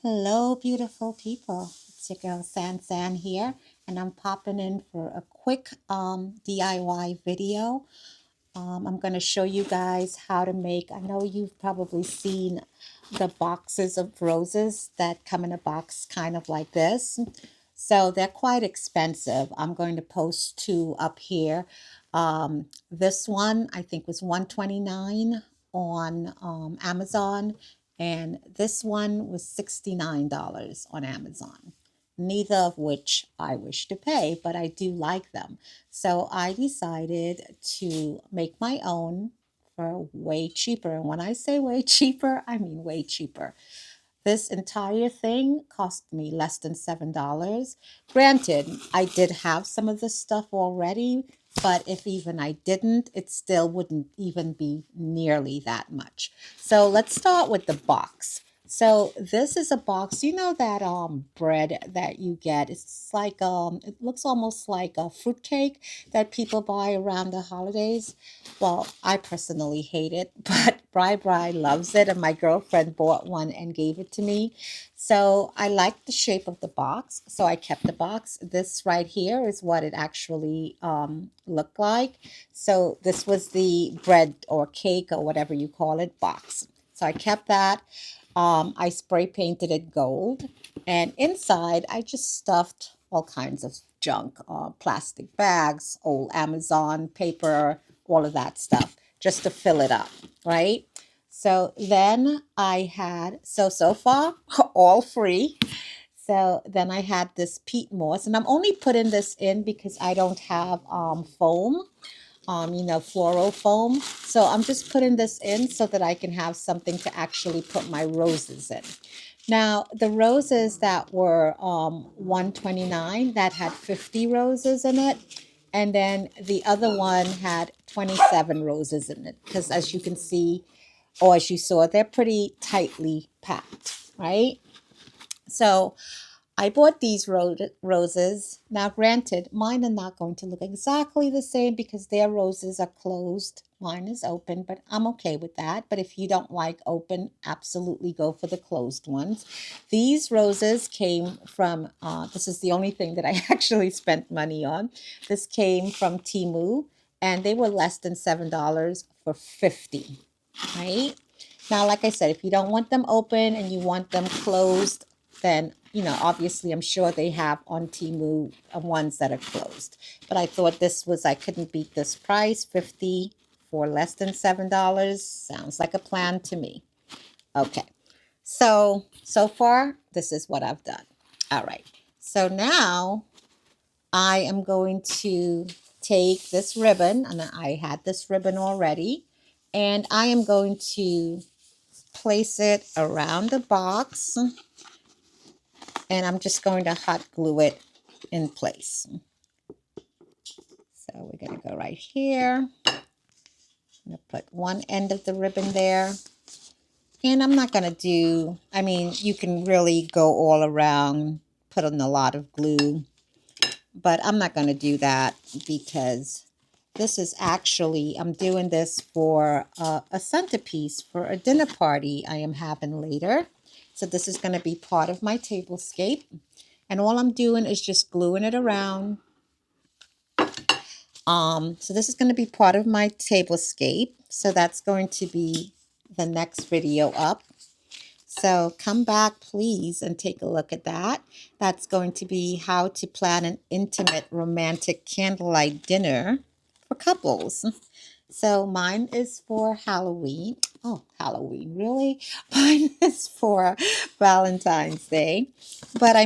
Hello, beautiful people. It's your girl San here, and I'm popping in for a quick DIY video. I'm going to show you guys how to make, I know you've probably seen the boxes of roses that come in a box kind of like this. So they're quite expensive. I'm going to post two up here. This one I think was 129 on Amazon, and this one was $69 on Amazon. Neither of which I wish to pay, but I do like them. So I decided to make my own for way cheaper. And when I say way cheaper, I mean way cheaper. This entire thing cost me less than $7. Granted, I did have some of this stuff already, but if even I didn't, it still wouldn't even be nearly that much. So let's start with the box. So this is a box. You know that bread that you get? It's like it looks almost like a fruit cake that people buy around the holidays. Well, I personally hate it, but Bri loves it, and my girlfriend bought one and gave it to me. So I liked the shape of the box, so I kept the box. This right here is what it actually looked like. So this was the bread or cake or whatever you call it box. So I kept that. I spray painted it gold, and inside I just stuffed all kinds of junk, plastic bags, old Amazon paper, all of that stuff, just to fill it up, right? So then I had, so far, all free. So then I had this peat moss, and I'm only putting this in because I don't have foam, floral foam. So I'm just putting this in so that I can have something to actually put my roses in. Now, the roses that were 129, that had 50 roses in it. And then the other one had 27 roses in it. Because as you can see, or as you saw, they're pretty tightly packed, right? So I bought these roses. Now, granted, mine are not going to look exactly the same because their roses are closed. Mine is open, but I'm okay with that. But if you don't like open, absolutely go for the closed ones. These roses came from, this is the only thing that I actually spent money on. This came from Temu, and they were less than $7 for 50, right? Now, like I said, if you don't want them open and you want them closed, then, obviously I'm sure they have on Temu ones that are closed. But I thought I couldn't beat this price, 50 for less than $7. Sounds like a plan to me. Okay. So far, this is what I've done. All right. So now I am going to take this ribbon, and I had this ribbon already, and I am going to place it around the box, and I'm just going to hot glue it in place. So we're going to go right here. I'm going to put one end of the ribbon there. And I'm not going to do, you can really go all around, put on a lot of glue, but I'm not going to do that because this is actually, I'm doing this for a centerpiece for a dinner party I am having later. So this is going to be part of my tablescape. And all I'm doing is just gluing it around. So this is going to be part of my tablescape. So that's going to be the next video up. So come back, please, and take a look at that. That's going to be how to plan an intimate romantic candlelight dinner for couples. So mine is for Halloween. Oh, Halloween, really? Mine is for Valentine's Day. But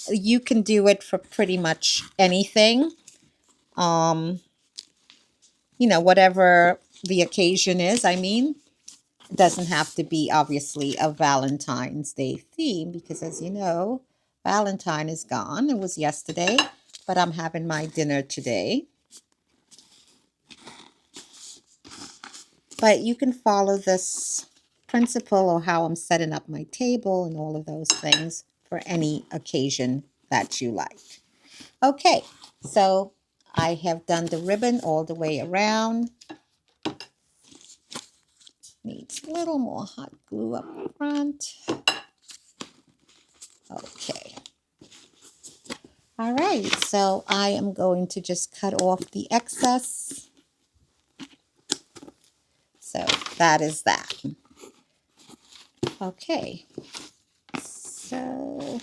you can do it for pretty much anything. Whatever the occasion is. It doesn't have to be obviously a Valentine's Day theme because, as you know, Valentine is gone. It was yesterday, but I'm having my dinner today. But you can follow this principle or how I'm setting up my table and all of those things for any occasion that you like. Okay, so I have done the ribbon all the way around. Needs a little more hot glue up front. All right, so I am going to just cut off the excess. So that is that. Okay, so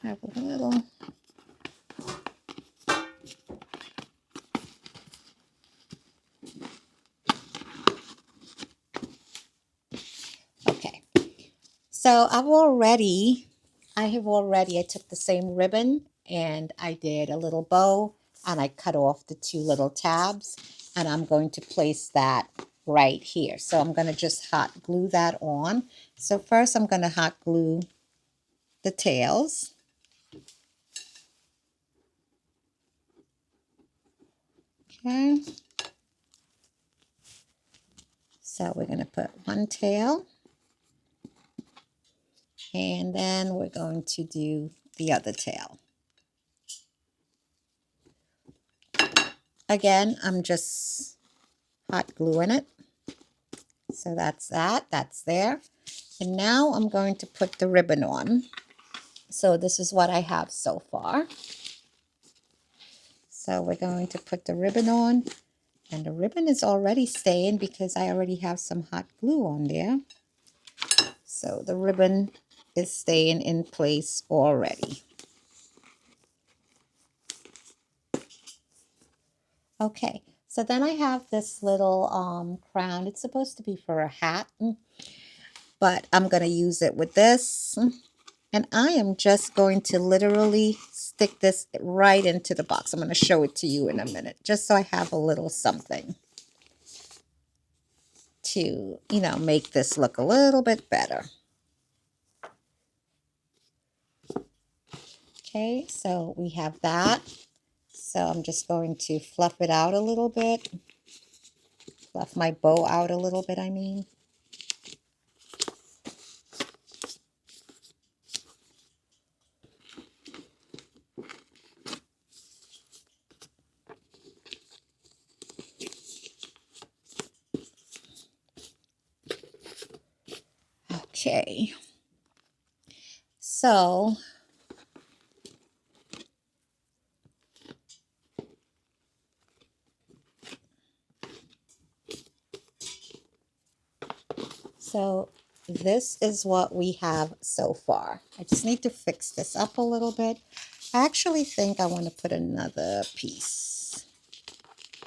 have a little. Okay, so I took the same ribbon and I did a little bow and I cut off the two little tabs and I'm going to place that right here. So I'm going to just hot glue that on. So first I'm going to hot glue the tails. Okay. So we're going to put one tail and then we're going to do the other tail. Again, I'm just hot gluing it. So that's that, that's there. And now I'm going to put the ribbon on. So this is what I have so far. So we're going to put the ribbon on. And the ribbon is already staying because I already have some hot glue on there. So the ribbon is staying in place already. Okay, so then I have this little crown. It's supposed to be for a hat, but I'm going to use it with this. And I am just going to literally stick this right into the box. I'm going to show it to you in a minute, just so I have a little something to, make this look a little bit better. Okay, so we have that. So I'm just going to fluff it out a little bit. Fluff my bow out a little bit, I mean. Okay. So this is what we have so far. I just need to fix this up a little bit. I actually think I want to put another piece.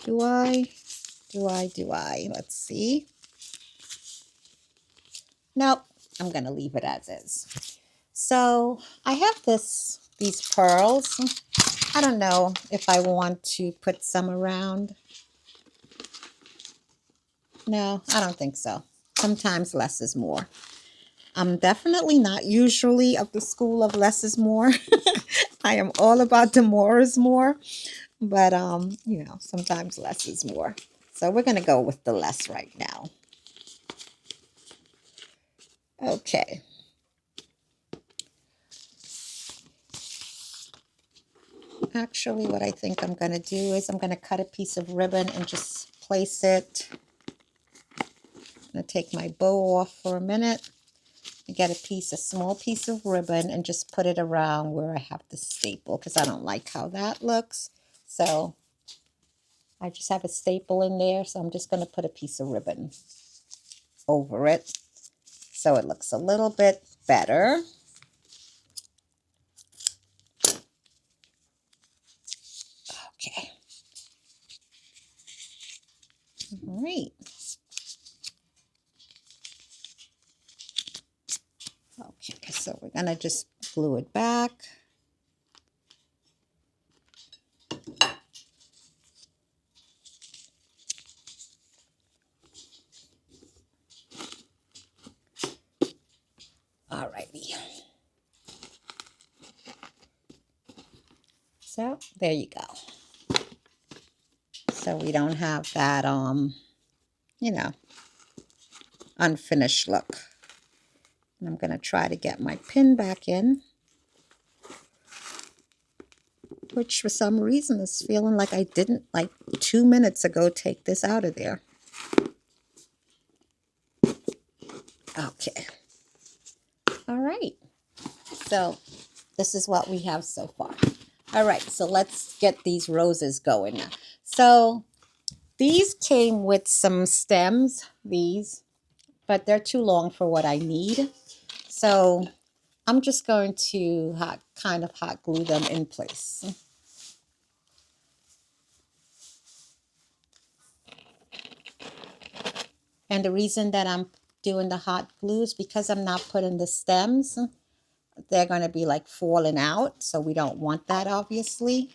Do I? Let's see. Nope, I'm going to leave it as is. So I have these pearls. I don't know if I want to put some around. No, I don't think so. Sometimes less is more. I'm definitely not usually of the school of less is more. I am all about the more is more. But, sometimes less is more. So we're going to go with the less right now. Okay. Actually, what I think I'm going to do is I'm going to cut a piece of ribbon and just place it. I'm going to take my bow off for a minute. And get a small piece of ribbon and just put it around where I have the staple because I don't like how that looks. So I just have a staple in there. So I'm just going to put a piece of ribbon over it so it looks a little bit better. Okay. All right. Okay, so we're going to just glue it back. Alrighty. So there you go. So we don't have that, unfinished look. And I'm going to try to get my pin back in, which for some reason is feeling like I didn't, like 2 minutes ago, take this out of there. Okay. All right. So this is what we have so far. All right, so let's get these roses going now. So these came with some stems, these, but they're too long for what I need. So I'm just going to kind of hot glue them in place. And the reason that I'm doing the hot glue is because I'm not putting the stems. They're going to be like falling out, so we don't want that, obviously.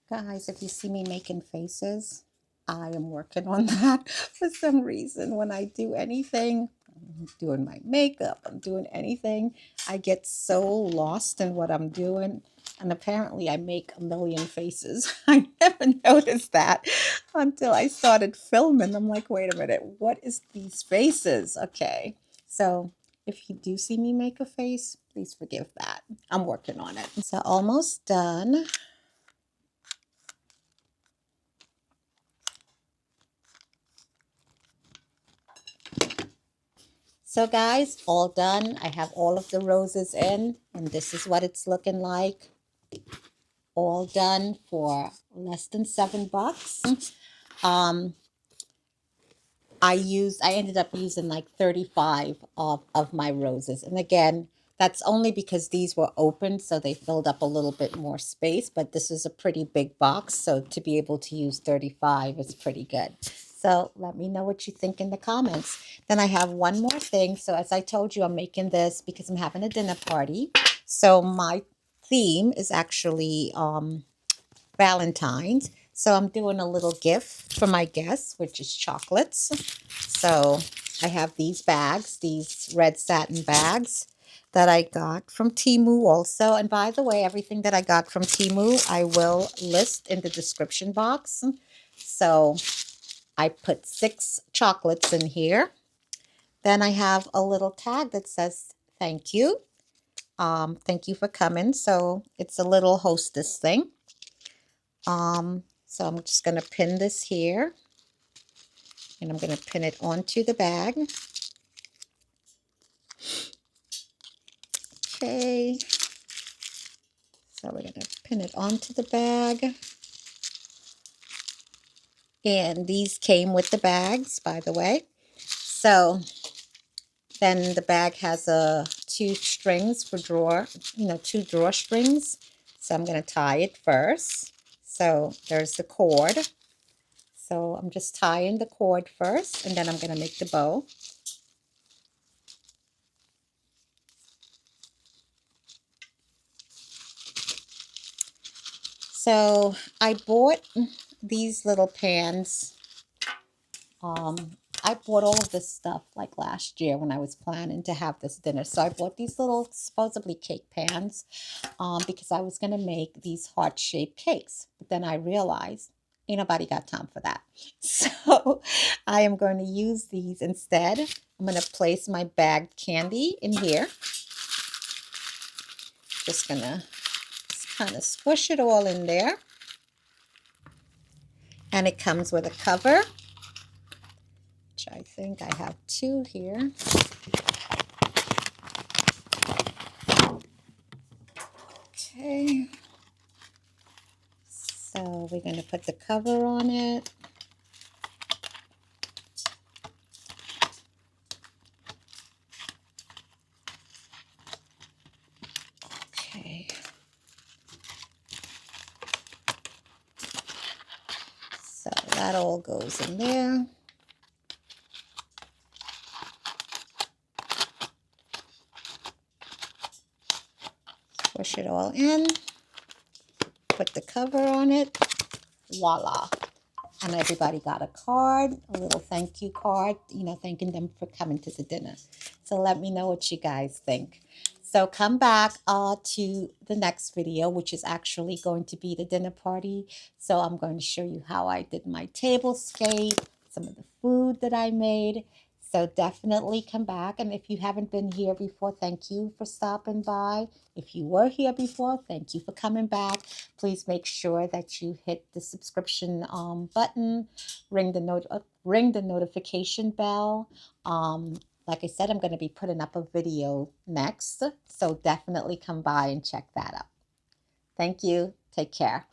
Guys, if you see me making faces, I am working on that for some reason. When I do anything, I'm doing my makeup, I'm doing anything, I get so lost in what I'm doing. And apparently I make a million faces. I never noticed that until I started filming. I'm like, wait a minute, what is these faces? Okay, so if you do see me make a face, please forgive that. I'm working on it. So almost done. So guys, all done. I have all of the roses in, and this is what it's looking like. All done for less than $7. Um, I ended up using like 35 of my roses. And again, that's only because these were open, so they filled up a little bit more space, but this is a pretty big box, so to be able to use 35 is pretty good. So let me know what you think in the comments. Then I have one more thing. So as I told you, I'm making this because I'm having a dinner party. So my theme is actually Valentine's. So I'm doing a little gift for my guests, which is chocolates. So I have these bags, these red satin bags that I got from Temu also. And by the way, everything that I got from Temu, I will list in the description box. So I put 6 chocolates in here. Then I have a little tag that says, thank you. Thank you for coming. So it's a little hostess thing. So I'm just going to pin this here. And I'm going to pin it onto the bag. Okay. So we're going to pin it onto the bag. And these came with the bags, by the way. So then the bag has 2 strings for drawer, 2 drawer strings. So I'm going to tie it first. So there's the cord. So I'm just tying the cord first, and then I'm going to make the bow. So I bought these little pans. I bought all of this stuff like last year when I was planning to have this dinner. So I bought these little supposedly cake pans because I was going to make these heart-shaped cakes. But then I realized ain't nobody got time for that. So I am going to use these instead. I'm going to place my bagged candy in here. Just going to kind of squish it all in there. And it comes with a cover, which I think I have 2 here. Okay. So we're going to put the cover on it. Okay. So that all goes in there. Push it all in. Put the cover on it. Voila. And everybody got a card, a little thank you card, thanking them for coming to the dinner. So let me know what you guys think. So come back to the next video, which is actually going to be the dinner party. So I'm going to show you how I did my tablescape, some of the food that I made. So definitely come back. And if you haven't been here before, thank you for stopping by. If you were here before, thank you for coming back. Please make sure that you hit the subscription button, ring the notification bell. Like I said, I'm going to be putting up a video next, so definitely come by and check that out. Thank you. Take care.